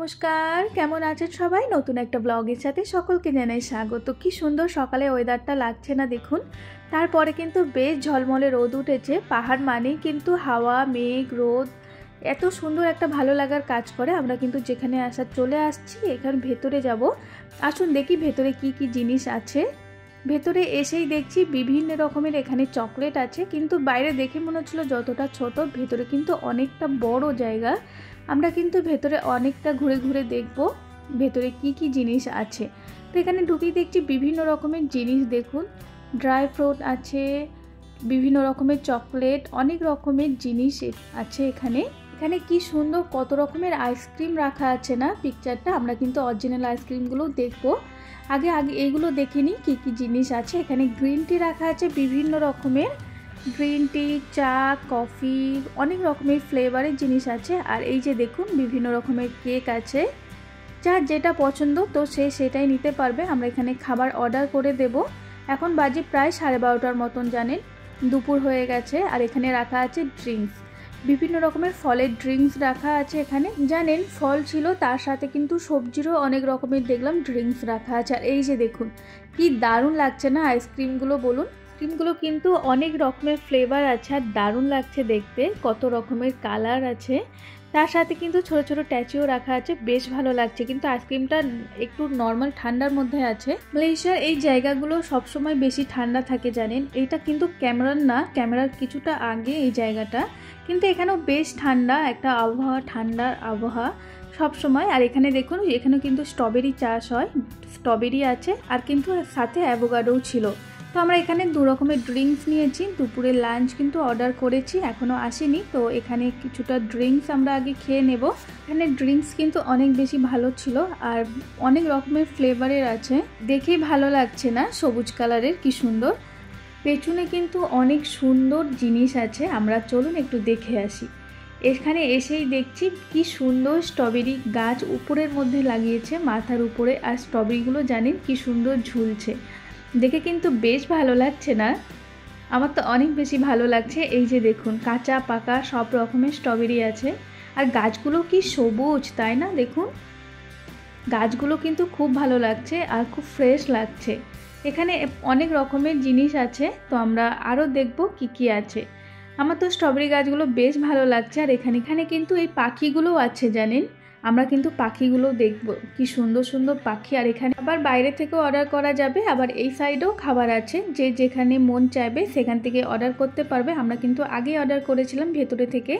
নমস্কার, কেমন আছেন সবাই? নতুন একটা ব্লগের সাথে সকলকে জানাই স্বাগত। কি সুন্দর সকালে ওয়েদারটা লাগছে না দেখুন। তারপরে কিন্তু বেশ ঝলমলে রোদ উঠেছে। পাহাড় মানেই কিন্তু হাওয়া, মেঘ, রোদ, এত সুন্দর একটা ভালো লাগার কাজ করে। আমরা কিন্তু যেখানে আসার চলে আসছি, এখানে ভেতরে যাব। আসুন দেখি ভেতরে কি কি জিনিস আছে। ভেতরে এসেই দেখছি বিভিন্ন রকমের এখানে চকলেট আছে, কিন্তু বাইরে দেখে মনে হচ্ছিল যতটা ছোট, ভেতরে কিন্তু অনেকটা বড় জায়গা। আমরা কিন্তু ভেতরে অনেকটা ঘুরে ঘুরে দেখব ভেতরে কি কি জিনিস আছে। তো এখানে ঢুকেই দেখছি বিভিন্ন রকমের জিনিস। দেখুন, ড্রাই ফ্রুট আছে, বিভিন্ন রকমের চকলেট, অনেক রকমের জিনিস আছে এখানে। এখানে কি সুন্দর কত রকমের আইসক্রিম রাখা আছে না পিকচারটা। আমরা কিন্তু অরিজিনাল আইসক্রিমগুলো দেখব। আগে এইগুলো দেখিনি কি কি জিনিস আছে। এখানে গ্রিন টি রাখা আছে, বিভিন্ন রকমের গ্রিন টি, চা, কফি, অনেক রকমের ফ্লেভারের জিনিস আছে। আর এই যে দেখুন বিভিন্ন রকমের কেক আছে। যার যেটা পছন্দ তো সে সেটাই নিতে পারবে। আমরা এখানে খাবার অর্ডার করে দেব। এখন বাজে প্রায় 12:30টার মতন, জানেন, দুপুর হয়ে গেছে। আর এখানে রাখা আছে ড্রিঙ্কস, বিভিন্ন রকমের ফলের ড্রিঙ্কস রাখা আছে এখানে। জানেন, ফল ছিল, তার সাথে কিন্তু সবজিরও অনেক রকমের দেখলাম ড্রিঙ্কস রাখা আছে। আর এই যে দেখুন কি দারুণ লাগছে না আইসক্রিমগুলো, বলুন। আইসক্রিমগুলো কিন্তু অনেক রকমের ফ্লেভার আছে আর দারুণ লাগছে দেখতে, কত রকমের কালার আছে। তার সাথে কিন্তু ছোট ছোট ট্যাচিও রাখা আছে, বেশ ভালো লাগছে। কিন্তু আইসক্রিমটা একটু নর্মাল ঠান্ডার মধ্যে আছে। মালয়েশিয়ার এই জায়গাগুলো সবসময় বেশি ঠান্ডা থাকে, জানেন। এটা কিন্তু ক্যামেরার না, ক্যামেরার কিছুটা আগে এই জায়গাটা, কিন্তু এখানেও বেশ ঠান্ডা একটা আবহাওয়া, ঠান্ডার আবহাওয়া সব সময়। আর এখানে দেখুন, এখানেও কিন্তু স্ট্রবেরি চাষ হয়, স্ট্রবেরি আছে আর কিন্তু সাথে অ্যাভোকাডোও ছিল। তো আমরা এখানে 2 রকমের ড্রিঙ্কস নিয়েছি। দুপুরে লাঞ্চ কিন্তু অর্ডার করেছি, এখনও আসেনি। তো এখানে কিছুটা ড্রিঙ্কস আমরা আগে খেয়ে নেব। এখানে ড্রিঙ্কস কিন্তু অনেক বেশি ভালো ছিল আর অনেক রকমের ফ্লেভারের আছে। দেখেই ভালো লাগছে না, সবুজ কালারের, কি সুন্দর। পেছনে কিন্তু অনেক সুন্দর জিনিস আছে, আমরা চলুন একটু দেখে আসি। এখানে এসেই দেখছি কি সুন্দর স্ট্রবেরি গাছ উপরের মধ্যে লাগিয়েছে, মাথার উপরে। আর স্ট্রবেরিগুলো জানেন কি সুন্দর ঝুলছে, দেখে কিন্তু বেশ ভালো লাগছে না? আমার তো অনেক বেশি ভালো লাগছে। এই যে দেখুন, কাঁচা পাকা সব রকমের স্ট্রবেরি আছে। আর গাছগুলো কি সবুজ, তাই না? দেখুন গাছগুলো কিন্তু খুব ভালো লাগছে আর খুব ফ্রেশ লাগছে। এখানে অনেক রকমের জিনিস আছে, তো আমরা আরও দেখব কি কি আছে। আমার তো স্ট্রবেরি গাছগুলো বেশ ভালো লাগছে। আর এখানে কিন্তু এই পাখিগুলোও আছে, জানেন। আমরা কিন্তু পাখিগুলো দেখব, কি সুন্দর সুন্দর পাখি। আর এখানে আবার বাইরে থেকেও অর্ডার করা যাবে, আবার এই সাইডেও খাবার আছে, যে যেখানে মন চাইবে সেখান থেকে অর্ডার করতে পারবে। আমরা কিন্তু আগে অর্ডার করেছিলাম ভেতরে থেকে।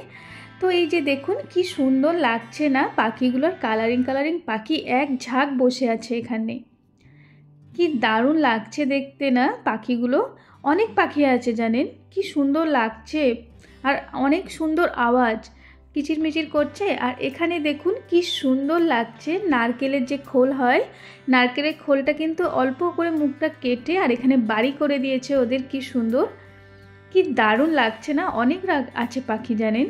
তো এই যে দেখুন কি সুন্দর লাগছে না পাখিগুলোর, কালারিং কালারিং পাখি এক ঝাঁক বসে আছে এখানে। কি দারুণ লাগছে দেখতে না পাখিগুলো। অনেক পাখি আছে, জানেন, কি সুন্দর লাগছে। আর অনেক সুন্দর আওয়াজ, কিচিরমিচির করছে। আর এখানে দেখুন কি সুন্দর লাগছে, নারকেলের যে খোল হয়, নারকেলের খোলটা কিন্তু অল্প করে মুখটা কেটে আর এখানে বাড়ি করে দিয়েছে ওদের। কি সুন্দর, কি দারুণ লাগছে না। অনেক আছে পাখি, জানেন,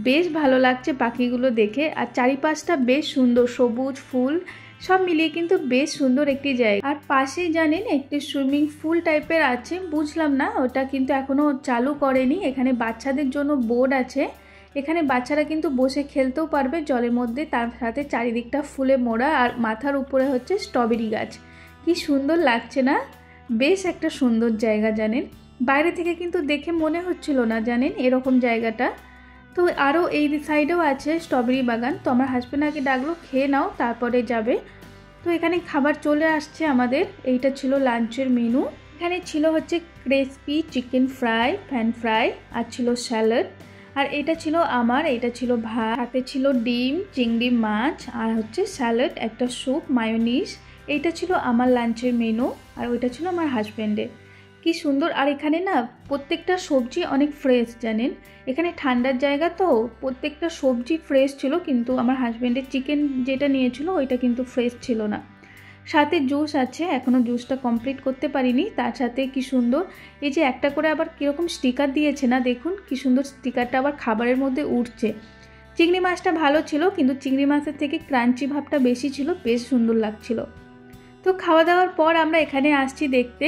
বেশ ভালো লাগছে পাখিগুলো দেখে। আর চারিপাশটা বেশ সুন্দর, সবুজ ফুল সব মিলিয়ে কিন্তু বেশ সুন্দর একটি জায়গা। আর পাশেই জানেন একটি সুইমিং পুল টাইপের আছে, বুঝলাম না ওটা, কিন্তু এখনো চালু করেনি। এখানে বাচ্চাদের জন্য বোর্ড আছে, এখানে বাচ্চারা কিন্তু বসে খেলতেও পারবে জলের মধ্যে। তার সাথে চারিদিকটা ফুলে মোড়া আর মাথার উপরে হচ্ছে স্ট্রবেরি গাছ। কি সুন্দর লাগছে না? বেশ একটা সুন্দর জায়গা, জানেন। বাইরে থেকে কিন্তু দেখে মনে হচ্ছিল না, জানেন, এরকম জায়গাটা। তো আরও এই সাইডেও আছে স্ট্রবেরি বাগান। তো আমার হাজব্যান্ড আগে ডাকলো, খেয়ে নাও তারপরে যাবে। তো এখানে খাবার চলে আসছে আমাদের। এইটা ছিল লাঞ্চের মেনু। এখানে ছিল হচ্ছে crispy chicken fry, pan fry, আর ছিল স্যালাড। আর এটা ছিল আমার, এটা ছিল ভাত, হাতে ছিল ডিম, চিংড়ি মাছ, আর হচ্ছে স্যালাড, একটা স্যুপ, মায়োনিজ। এইটা ছিল আমার লাঞ্চের মেনু। আর ওইটা ছিল আমার হাজব্যান্ডের। কি সুন্দর। আর এখানে না প্রত্যেকটা সবজি অনেক ফ্রেশ, জানেন। এখানে ঠান্ডার জায়গা তো প্রত্যেকটা সবজি ফ্রেশ ছিল, কিন্তু আমার হাজব্যান্ডের চিকেন যেটা নিয়েছিল ওইটা কিন্তু ফ্রেশ ছিল না। সাথে জুস আছে, এখনও জুসটা কমপ্লিট করতে পারিনি। তার সাথে কি সুন্দর এই যে একটা করে আবার কীরকম স্টিকার দিয়েছে না, দেখুন কি সুন্দর স্টিকারটা আবার খাবারের মধ্যে উঠছে। চিংড়ি মাছটা ভালো ছিল, কিন্তু চিংড়ি মাছের থেকে ক্রাঞ্চি ভাবটা বেশি ছিল, বেশ সুন্দর লাগছিল। তো খাওয়া দাওয়ার পর আমরা এখানে আসছি দেখতে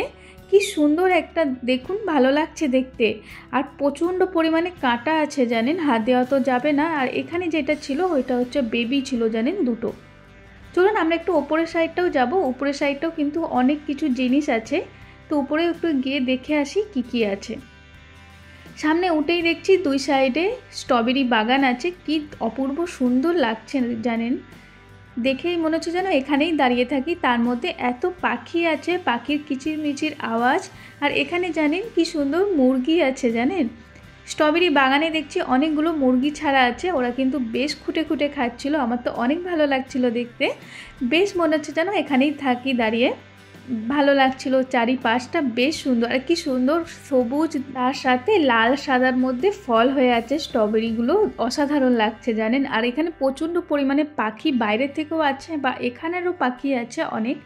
কি সুন্দর একটা, দেখুন ভালো লাগছে দেখতে। আর প্রচণ্ড পরিমাণে কাঁটা আছে জানেন, হাত দেওয়া তো যাবে না। আর এখানে যেটা ছিল ওইটা হচ্ছে বেবি ছিল জানেন, দুটো। চলুন আমরা একটু ওপরের সাইডটাও যাব। উপরের সাইডটাও কিন্তু অনেক কিছু জিনিস আছে, তো উপরে একটু গিয়ে দেখে আসি কি কি আছে। সামনে উঠেই দেখছি দুই সাইডে স্ট্রবেরি বাগান আছে, কি অপূর্ব সুন্দর লাগছে জানেন। দেখেই মনে হচ্ছে যেন এখানেই দাঁড়িয়ে থাকি। তার মধ্যে এত পাখি আছে, পাখির কিচিরমিচির আওয়াজ। আর এখানে জানেন কি সুন্দর মুরগি আছে জানেন। স্ট্রবেরি বাগানে দেখছি অনেকগুলো মুরগি ছাড়া আছে, ওরা কিন্তু বেশ খুঁটে খুঁটে খাচ্ছিল। আমার তো অনেক ভালো লাগছিল দেখতে, বেশ মনে হচ্ছে যেন এখানেই থাকি দাঁড়িয়ে। ভালো লাগছিল, চারিপাশটা বেশ সুন্দর। আর কি সুন্দর সবুজ, তার সাথে লাল সাদার মধ্যে ফল হয়ে আছে স্ট্রবেরিগুলো, অসাধারণ লাগছে জানেন। আর এখানে প্রচণ্ড পরিমাণে পাখি বাইরে থেকেও আছে, বা এখানেরও পাখি আছে অনেক,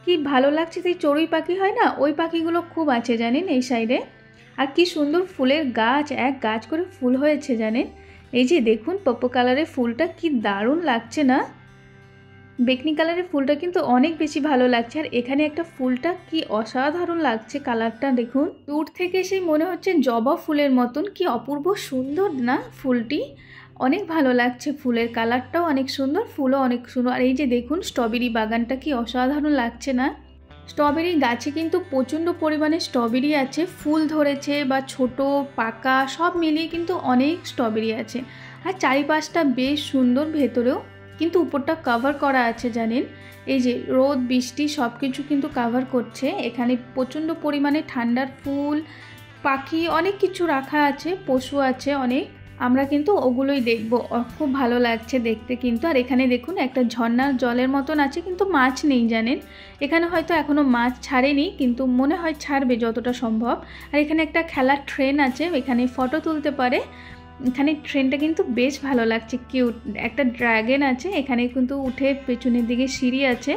কি ভালো লাগছে। সেই চড়ুই পাখি হয় না, ওই পাখিগুলো খুব আছে জানেন এই সাইডে। আর কি সুন্দর ফুলের গাছ, এক গাছ করে ফুল হয়েছে জানেন। এই যে দেখুন পার্পল কালারের ফুলটা কি দারুণ লাগছে না। বেগনি কালারের ফুলটা কিন্তু অনেক বেশি ভালো লাগছে। আর এখানে একটা ফুলটা কি অসাধারণ লাগছে, কালারটা দেখুন। দূর থেকে সেই মনে হচ্ছে জবা ফুলের মতন, কি অপূর্ব সুন্দর না ফুলটি। অনেক ভালো লাগছে, ফুলের কালারটাও অনেক সুন্দর, ফুলও অনেক সুন্দর। আর এই যে দেখুন স্ট্রবেরি বাগানটা কি অসাধারণ লাগছে না। স্ট্রবেরি গাছে কিন্তু প্রচণ্ড পরিমাণে স্ট্রবেরি আছে, ফুল ধরেছে বা ছোট পাকা সব মিলিয়ে কিন্তু অনেক স্ট্রবেরি আছে। আর চারিপাশটা বেশ সুন্দর, ভেতরেও কিন্তু উপরটা কভার করা আছে জানেন। এই যে রোদ বৃষ্টি সব কিছু কিন্তু কভার করছে। এখানে প্রচণ্ড পরিমাণে ঠান্ডার ফুল, পাখি অনেক কিছু রাখা আছে, পশু আছে অনেক। আমরা কিন্তু ওগুলোই দেখব, খুব ভালো লাগছে দেখতে কিন্তু। আর এখানে দেখুন একটা ঝর্ণার জলের মতন আছে, কিন্তু মাছ নেই জানেন। এখানে হয়তো এখনও মাছ ছাড়েনি, কিন্তু মনে হয় ছাড়বে যতটা সম্ভব। আর এখানে একটা খেলার ট্রেন আছে, এখানে ফটো তুলতে পারে। এখানে ট্রেনটা কিন্তু বেশ ভালো লাগছে, কিউট। একটা ড্রাগন আছে এখানে, কিন্তু উঠে পেছনের দিকে সিঁড়ি আছে,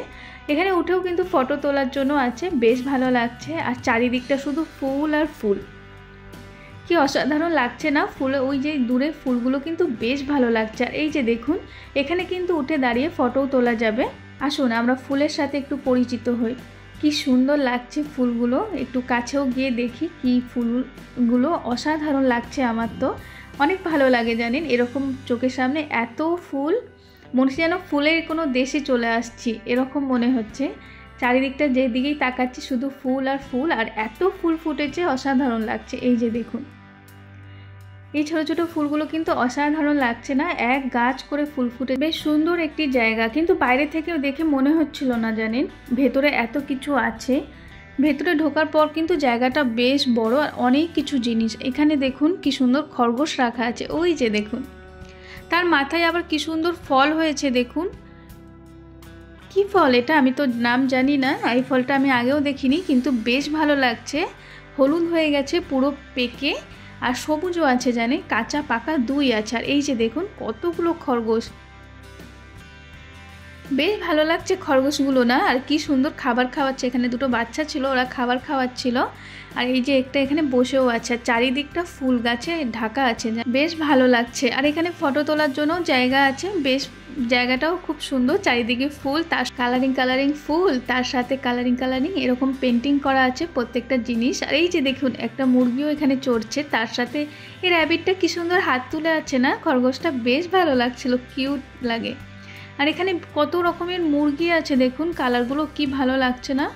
এখানে উঠেও কিন্তু ফটো তোলার জন্য আছে, বেশ ভালো লাগছে। আর চারিদিকটা শুধু ফুল আর ফুল, কি অসাধারণ লাগছে না। ফুলে ওই যে দূরে ফুলগুলো কিন্তু বেশ ভালো লাগছে। আর এই যে দেখুন এখানে কিন্তু উঠে দাঁড়িয়ে ফটোও তোলা যাবে। আসুন আমরা ফুলের সাথে একটু পরিচিত হই। কি সুন্দর লাগছে ফুলগুলো, একটু কাছেও গিয়ে দেখি কি ফুলগুলো, অসাধারণ লাগছে। আমার তো অনেক ভালো লাগে জানেন, এরকম চোখের সামনে এত ফুল, মনে হচ্ছে যেন ফুলের কোনো দেশে চলে আসছি এরকম মনে হচ্ছে। চারিদিকটা যেদিকেই তাকাচ্ছি শুধু ফুল আর ফুল, আর এত ফুল ফুটেছে, অসাধারণ লাগছে। এই যে দেখুন এই ছোট ছোট ফুলগুলো কিন্তু অসাধারণ লাগছে না, এক গাছ করে ফুল ফুটে, বেশ সুন্দর একটি জায়গা। কিন্তু বাইরে থেকেও দেখে মনে হচ্ছিল না জানেন ভেতরে এত কিছু আছে। ভেতরে ঢোকার পর কিন্তু জায়গাটা বেশ বড়, আর অনেক কিছু জিনিস। এখানে দেখুন কি সুন্দর খরগোশ রাখা আছে, ওই যে দেখুন তার মাথায় আবার কি সুন্দর ফল হয়েছে দেখুন। কি ফল এটা আমি তো নাম জানি না, এই ফলটা আমি আগেও দেখিনি, কিন্তু বেশ ভালো লাগছে। হলুদ হয়ে গেছে পুরো পেকে, আর সবুজও আছে জানে, কাঁচা পাকা দুই আছে। আর এই যে দেখুন কতগুলো খরগোশ, বেশ ভালো লাগছে খরগোশগুলো না। আর কি সুন্দর খাবার খাওয়াচ্ছে, এখানে দুটো বাচ্চা ছিল, ওরা খাবার খাওয়াচ্ছিল। আর এই যে একটা এখানে বসেও আছে, আর চারিদিকটা ফুল গাছে ঢাকা আছে, বেশ ভালো লাগছে। আর এখানে ফটো তোলার জন্য জায়গা আছে, বেশ জায়গাটাও খুব সুন্দর, চারিদিকে ফুল, তার কালারিং ফুল, তার সাথে কালারিং এরকম পেন্টিং করা আছে প্রত্যেকটা জিনিস। আর এই যে দেখুন একটা মুরগিও এখানে চড়ছে, তার সাথে এই র্যাবিটটা কি সুন্দর হাত তুলে আছে না, খরগোশটা বেশ ভালো লাগছিল, কিউট লাগে। আর এখানে কত রকমের মুরগি আছে দেখুন, কালারগুলো কি ভালো লাগছে না,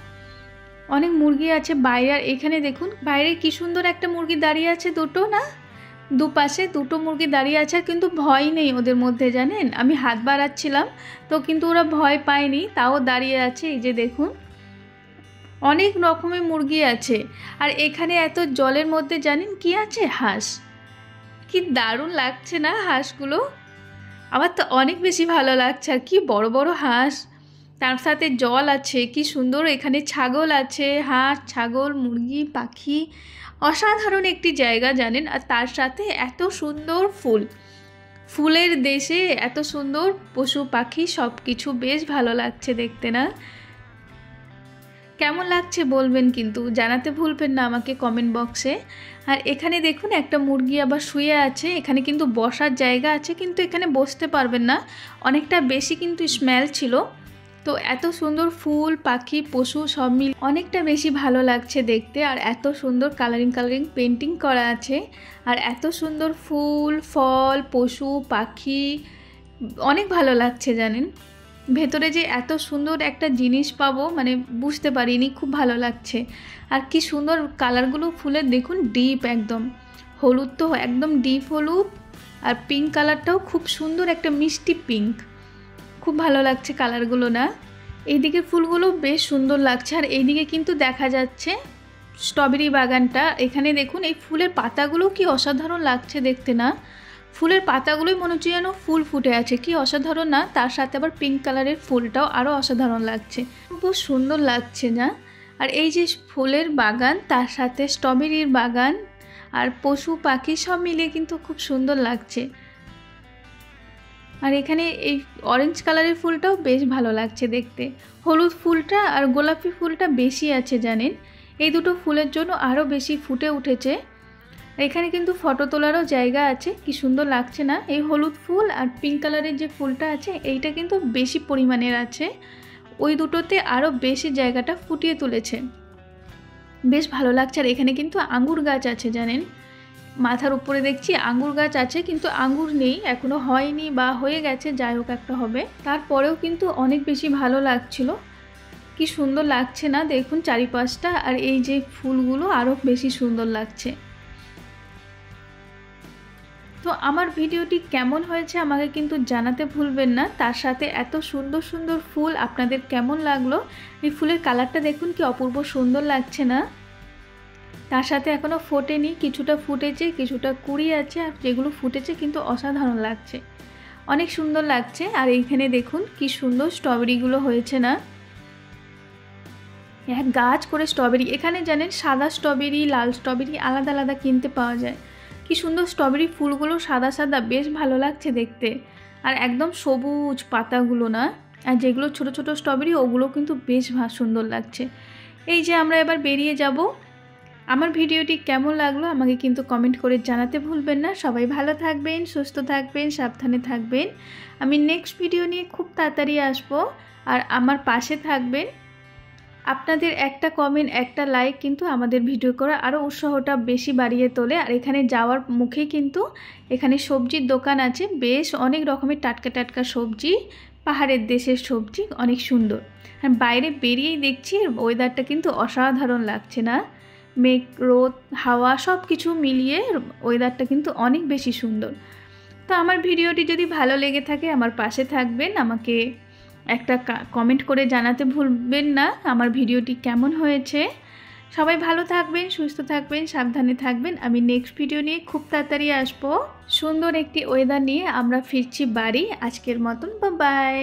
অনেক মুরগি আছে বাইরে। আর এখানে দেখুন বাইরে কি সুন্দর একটা মুরগি দাঁড়িয়ে আছে, দুটো না, দুপাশে দুটো মুরগি দাঁড়িয়ে আছে, কিন্তু ভয় নেই ওদের মধ্যে জানেন। আমি হাত বাড়াচ্ছিলাম তো কিন্তু ওরা ভয় পায়নি, তাও দাঁড়িয়ে আছে। এই যে দেখুন অনেক রকমের মুরগি আছে। আর এখানে এত জলের মধ্যে জানেন কি আছে, হাঁস। কি দারুণ লাগছে না হাঁসগুলো, আমার তো অনেক বেশি ভালো লাগছে। আর কি বড় বড় হাঁস, তার সাথে জল আছে, কি সুন্দর। এখানে ছাগল আছে, হাঁস, ছাগল, মুরগি, পাখি, অসাধারণ একটি জায়গা জানেন। আর তার সাথে এত সুন্দর ফুল, ফুলের দেশে এত সুন্দর পশু পাখি, সব কিছু বেশ ভালো লাগছে দেখতে না। কেমন লাগছে বলবেন, কিন্তু জানাতে ভুলবেন না আমাকে কমেন্ট বক্সে। আর এখানে দেখুন একটা মুরগি আবার শুয়ে আছে, এখানে কিন্তু বসার জায়গা আছে, কিন্তু এখানে বসতে পারবেন না, অনেকটা বেশি কিন্তু স্মেল ছিল। তো এত সুন্দর ফুল পাখি পশু সব মিলে অনেকটা বেশি ভালো লাগছে দেখতে। আর এত সুন্দর কালারিং পেন্টিং করা আছে, আর এত সুন্দর ফুল ফল পশু পাখি, অনেক ভালো লাগছে জানেন। ভেতরে যে এত সুন্দর একটা জিনিস পাবো মানে বুঝতে পারিনি, খুব ভালো লাগছে। আর কি সুন্দর কালারগুলো ফুলের দেখুন, ডিপ একদম হলুদ, তো একদম ডিপ হলুদ, আর পিঙ্ক কালারটাও খুব সুন্দর একটা মিষ্টি পিঙ্ক, খুব ভালো লাগছে কালারগুলো না। এইদিকে ফুলগুলো বেশ সুন্দর লাগছে। আর এইদিকে কিন্তু দেখা যাচ্ছে স্ট্রবেরি বাগানটা। এখানে দেখুন এই ফুলের পাতাগুলো কি অসাধারণ লাগছে দেখতে না, ফুলের পাতাগুলোই মনে হচ্ছে যেন ফুল ফুটে আছে, কি অসাধারণ না। তার সাথে আবার পিঙ্ক কালারের ফুলটাও আরও অসাধারণ লাগছে, খুব সুন্দর লাগছে না। আর এই যে ফুলের বাগান তার সাথে স্ট্রবেরির বাগান আর পশু পাখি সব মিলিয়ে কিন্তু খুব সুন্দর লাগছে। আর এখানে এই অরেঞ্জ কালারের ফুলটাও বেশ ভালো লাগছে দেখতে। হলুদ ফুলটা আর গোলাপি ফুলটা বেশি আছে জানেন, এই দুটো ফুলের জন্য আরও বেশি ফুটে উঠেছে। এখানে কিন্তু ফটো তোলারও জায়গা আছে, কি সুন্দর লাগছে না। এই হলুদ ফুল আর পিঙ্ক কালারের যে ফুলটা আছে এইটা কিন্তু বেশি পরিমাণের আছে, ওই দুটোতে আরও বেশি জায়গাটা ফুটিয়ে তুলেছে, বেশ ভালো লাগছে। আর এখানে কিন্তু আঙ্গুর গাছ আছে জানেন, মাথার উপরে দেখছি আঙ্গুর গাছ আছে, কিন্তু আঙ্গুর নেই, এখনো হয়নি বা হয়ে গেছে, যাই হোক একটা হবে। তারপরেও কিন্তু অনেক বেশি ভালো লাগছিল, কি সুন্দর লাগছে না দেখুন চারিপাশটা। আর এই যে ফুলগুলো আরও বেশি সুন্দর লাগছে। তো আমার ভিডিওটি কেমন হয়েছে আমাকে কিন্তু জানাতে ভুলবেন না। তার সাথে এত সুন্দর সুন্দর ফুল আপনাদের কেমন লাগলো, এই ফুলের কালারটা দেখুন কি অপূর্ব সুন্দর লাগছে না। তার সাথে এখনও ফোটেনি, কিছুটা ফুটেছে কিছুটা কুড়ি আছে, আর যেগুলো ফুটেছে কিন্তু অসাধারণ লাগছে, অনেক সুন্দর লাগছে। আর এইখানে দেখুন কি সুন্দর স্ট্রবেরিগুলো হয়েছে না, এক গাছ করে স্ট্রবেরি। এখানে জানেন সাদা স্ট্রবেরি লাল স্ট্রবেরি আলাদা আলাদা কিনতে পাওয়া যায়। কি সুন্দর স্ট্রবেরি ফুলগুলো সাদা সাদা, বেশ ভালো লাগছে দেখতে। আর একদম সবুজ পাতাগুলো না, আর যেগুলো ছোট ছোট স্ট্রবেরি ওগুলো কিন্তু বেশ সুন্দর লাগছে। এই যে আমরা এবার বেরিয়ে যাব। আমার ভিডিওটি কেমন লাগলো আমাকে কিন্তু কমেন্ট করে জানাতে ভুলবেন না। সবাই ভালো থাকবেন, সুস্থ থাকবেন, সাবধানে থাকবেন। আমি নেক্সট ভিডিও নিয়ে খুব তাড়াতাড়ি আসবো, আর আমার পাশে থাকবেন। আপনাদের একটা কমেন্ট একটা লাইক কিন্তু আমাদের ভিডিও করা আরও উৎসাহটা বেশি বাড়িয়ে তোলে। আর এখানে যাওয়ার মুখে কিন্তু এখানে সবজির দোকান আছে, বেশ অনেক রকমের টাটকা টাটকা সবজি, পাহাড়ের দেশের সবজি, অনেক সুন্দর। আর বাইরে বেরিয়েই দেখছি ওয়েদারটা কিন্তু অসাধারণ লাগছে না, মেঘ রোদ হাওয়া সব কিছু মিলিয়ে ওয়েদারটা কিন্তু অনেক বেশি সুন্দর। তো আমার ভিডিওটি যদি ভালো লেগে থাকে আমার পাশে থাকবেন, আমাকে একটা কমেন্ট করে জানাতে ভুলবেন না আমার ভিডিওটি কেমন হয়েছে। সবাই ভালো থাকবেন, সুস্থ থাকবেন, সাবধানে থাকবেন। আমি নেক্সট ভিডিও নিয়ে খুব তাড়াতাড়ি আসবো, সুন্দর একটি ওয়েদার নিয়ে আমরা ফিরছি বাড়ি। আজকের মতন বাই।